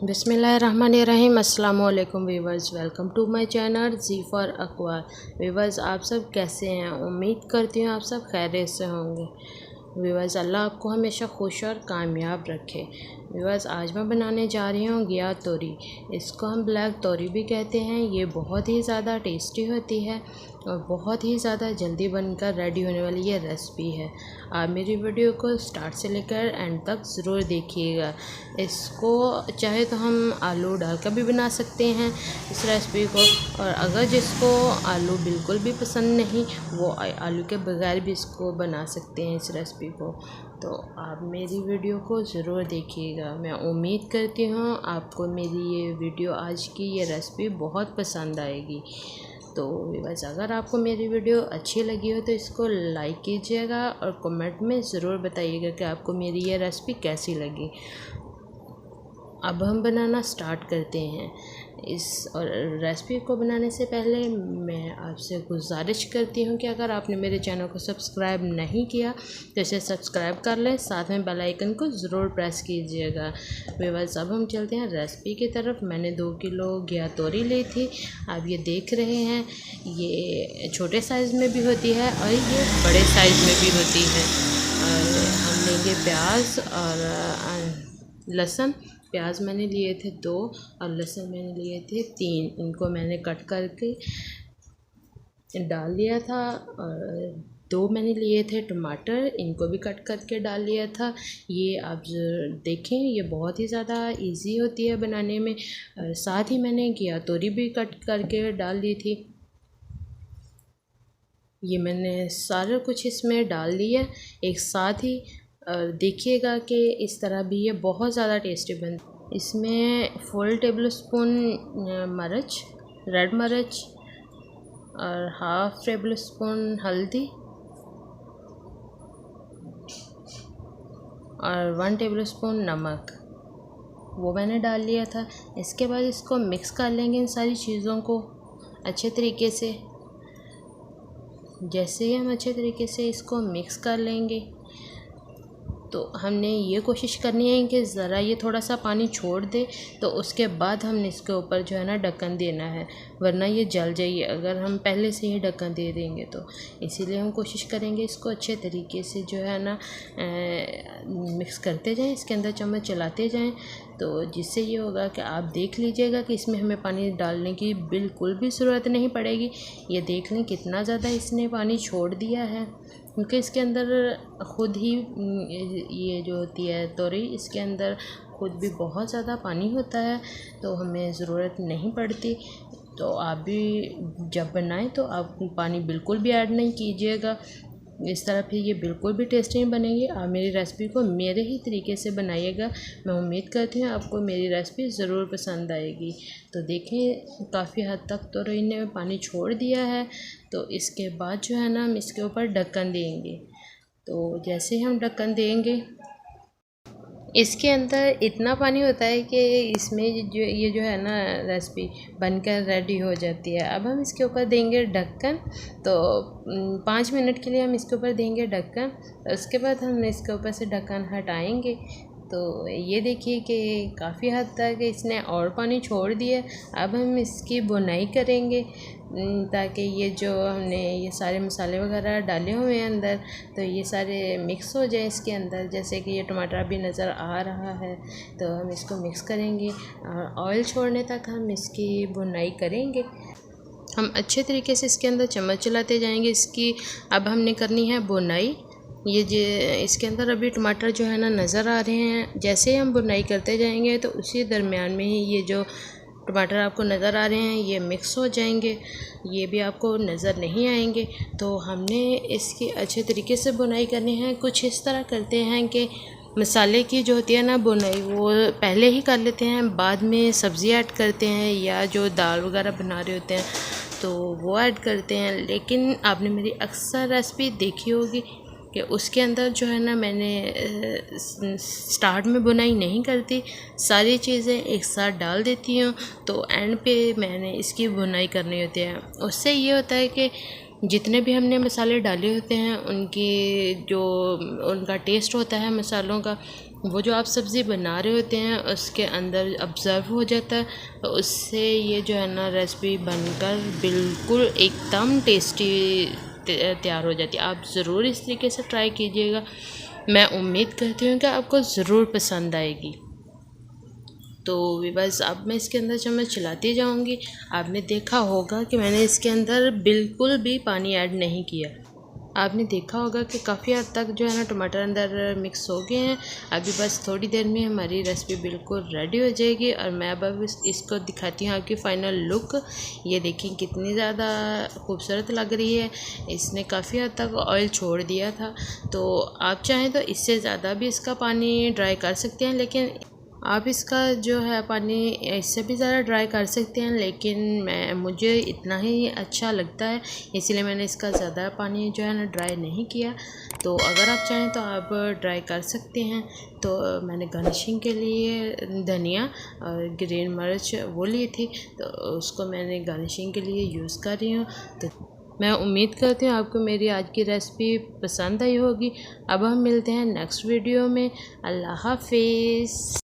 बिस्मिल्लाहिर्रहमानिर्रहीम। अस्सलाम वालेकुम viewers, welcome to my channel जी फॉर अकवार। वीवर्स, आप सब कैसे हैं? उम्मीद करती हूँ आप सब खैरियत से होंगे। वीवर्स, अल्लाह आपको हमेशा खुश और कामयाब रखे। वीवर्स, आज मैं बनाने जा रही हूँ घिया तोरी। इसको हम ब्लैक तोरी भी कहते हैं। ये बहुत ही ज़्यादा टेस्टी होती है और बहुत ही ज़्यादा जल्दी बनकर रेडी होने वाली ये रेसिपी है। आप मेरी वीडियो को स्टार्ट से लेकर एंड तक ज़रूर देखिएगा। इसको चाहे तो हम आलू डालकर भी बना सकते हैं इस रेसिपी को, और अगर जिसको आलू बिल्कुल भी पसंद नहीं वो आलू के बगैर भी इसको बना सकते हैं इस रेसिपी को। तो आप मेरी वीडियो को ज़रूर देखिएगा। मैं उम्मीद करती हूँ आपको मेरी ये वीडियो आज की ये रेसिपी बहुत पसंद आएगी। तो बस, अगर आपको मेरी वीडियो अच्छी लगी हो तो इसको लाइक कीजिएगा और कमेंट में ज़रूर बताइएगा कि आपको मेरी ये रेसिपी कैसी लगी। अब हम बनाना स्टार्ट करते हैं इस और रेसिपी को बनाने से पहले मैं आपसे गुजारिश करती हूँ कि अगर आपने मेरे चैनल को सब्सक्राइब नहीं किया तो इसे सब्सक्राइब कर लें, साथ में बेल आइकन को ज़रूर प्रेस कीजिएगा। व्यूअर्स, अब हम चलते हैं रेसिपी की तरफ। मैंने 2 किलो घिया तोरी ली थी। आप ये देख रहे हैं, ये छोटे साइज़ में भी होती है और ये बड़े साइज़ में भी होती है। और हम लेंगे प्याज और लहसुन। प्याज मैंने लिए थे 2 और लहसुन मैंने लिए थे 3। इनको मैंने कट करके डाल दिया था। और 2 मैंने लिए थे टमाटर, इनको भी कट करके डाल लिया था। ये आप देखें, ये बहुत ही ज़्यादा इजी होती है बनाने में। साथ ही मैंने घिया तोरी भी कट करके डाल दी थी। ये मैंने सारा कुछ इसमें डाल दिया एक साथ ही। देखिएगा कि इस तरह भी ये बहुत ज़्यादा टेस्टी बनती। इसमें फुल टेबल स्पून मिर्च, रेड मिर्च और हाफ़ टेबल स्पून हल्दी और 1 टेबल स्पून नमक, वो मैंने डाल लिया था। इसके बाद इसको मिक्स कर लेंगे इन सारी चीज़ों को अच्छे तरीके से। जैसे ही हम अच्छे तरीके से इसको मिक्स कर लेंगे तो हमने ये कोशिश करनी है कि ज़रा ये थोड़ा सा पानी छोड़ दे, तो उसके बाद हमने इसके ऊपर जो है ना ढक्कन देना है, वरना ये जल जाएगी अगर हम पहले से ही ढक्कन दे देंगे तो। इसीलिए हम कोशिश करेंगे इसको अच्छे तरीके से जो है ना मिक्स करते जाएं, इसके अंदर चम्मच चलाते जाएं। तो जिससे ये होगा कि आप देख लीजिएगा कि इसमें हमें पानी डालने की बिल्कुल भी ज़रूरत नहीं पड़ेगी। ये देख लें कितना ज़्यादा इसने पानी छोड़ दिया है, क्योंकि इसके अंदर ख़ुद ही ये जो होती है तोरी, इसके अंदर ख़ुद भी बहुत ज़्यादा पानी होता है, तो हमें ज़रूरत नहीं पड़ती। तो आप भी जब बनाएं तो आप पानी बिल्कुल भी ऐड नहीं कीजिएगा। इस तरह फिर ये बिल्कुल भी टेस्टी नहीं बनेगी। आप मेरी रेसिपी को मेरे ही तरीके से बनाइएगा। मैं उम्मीद करती हूँ आपको मेरी रेसिपी ज़रूर पसंद आएगी। तो देखें, काफ़ी हद तक तो इन्हें पानी छोड़ दिया है। तो इसके बाद जो है ना हम इसके ऊपर ढक्कन देंगे। तो जैसे ही हम ढक्कन देंगे, इसके अंदर इतना पानी होता है कि इसमें जो है ना रेसिपी बनकर रेडी हो जाती है। अब हम इसके ऊपर देंगे ढक्कन। तो 5 मिनट के लिए हम इसके ऊपर देंगे ढक्कन। उसके बाद हम इसके ऊपर से ढक्कन हटाएंगे। तो ये देखिए कि काफ़ी हद तक इसने और पानी छोड़ दिया। अब हम इसकी बुनाई करेंगे ताकि ये जो हमने ये सारे मसाले वगैरह डाले हुए हैं अंदर, तो ये सारे मिक्स हो जाए इसके अंदर। जैसे कि ये टमाटर भी नज़र आ रहा है, तो हम इसको मिक्स करेंगे और ऑयल छोड़ने तक हम इसकी बुनाई करेंगे। हम अच्छे तरीके से इसके अंदर चम्मच चलाते जाएंगे इसकी। अब हमने करनी है बुनाई। ये जो इसके अंदर अभी टमाटर जो है ना नज़र आ रहे हैं, जैसे ही हम बुनाई करते जाएंगे तो उसी दरमियान में ही ये जो टमाटर आपको नज़र आ रहे हैं ये मिक्स हो जाएंगे, ये भी आपको नज़र नहीं आएंगे। तो हमने इसकी अच्छे तरीके से बुनाई करनी है। कुछ इस तरह करते हैं कि मसाले की जो होती है ना बुनाई, वो पहले ही कर लेते हैं, बाद में सब्ज़ी ऐड करते हैं या जो दाल वगैरह बना रहे होते हैं तो वो ऐड करते हैं। लेकिन आपने मेरी अक्सर रेसिपी देखी होगी कि उसके अंदर जो है ना मैंने स्टार्ट में बुनाई नहीं करती, सारी चीज़ें एक साथ डाल देती हूँ। तो एंड पे मैंने इसकी बुनाई करनी होती है। उससे ये होता है कि जितने भी हमने मसाले डाले होते हैं उनकी जो उनका टेस्ट होता है मसालों का, वो जो आप सब्ज़ी बना रहे होते हैं उसके अंदर ऑब्ज़र्व हो जाता है, तो उससे ये जो है ना रेसिपी बनकर बिल्कुल एकदम टेस्टी तैयार हो जाती है। आप ज़रूर इस तरीके से ट्राई कीजिएगा। मैं उम्मीद करती हूँ कि आपको ज़रूर पसंद आएगी। तो बस अब मैं इसके अंदर चम्मच चलाती जाऊँगी। आपने देखा होगा कि मैंने इसके अंदर बिल्कुल भी पानी ऐड नहीं किया। आपने देखा होगा कि काफ़ी हद तक जो है ना टमाटर अंदर मिक्स हो गए हैं। अभी बस थोड़ी देर में हमारी रेसिपी बिल्कुल रेडी हो जाएगी और मैं अब इसको दिखाती हूँ आपकी फ़ाइनल लुक। ये देखिए कितनी ज़्यादा खूबसूरत लग रही है। इसने काफ़ी हद तक ऑयल छोड़ दिया था, तो आप चाहें तो इससे ज़्यादा भी इसका पानी ड्राई कर सकते हैं, लेकिन आप इसका जो है पानी इससे भी ज़्यादा ड्राई कर सकते हैं, लेकिन मुझे इतना ही अच्छा लगता है, इसीलिए मैंने इसका ज़्यादा पानी जो है ना ड्राई नहीं किया। तो अगर आप चाहें तो आप ड्राई कर सकते हैं। तो मैंने गार्निशिंग के लिए धनिया और ग्रीन मिर्च वो ली थी, तो उसको मैंने गार्निशिंग के लिए यूज़ कर रही हूँ। तो मैं उम्मीद करती हूँ आपको मेरी आज की रेसिपी पसंद आई होगी। अब हम मिलते हैं नेक्स्ट वीडियो में। अल्लाह हाफिज़।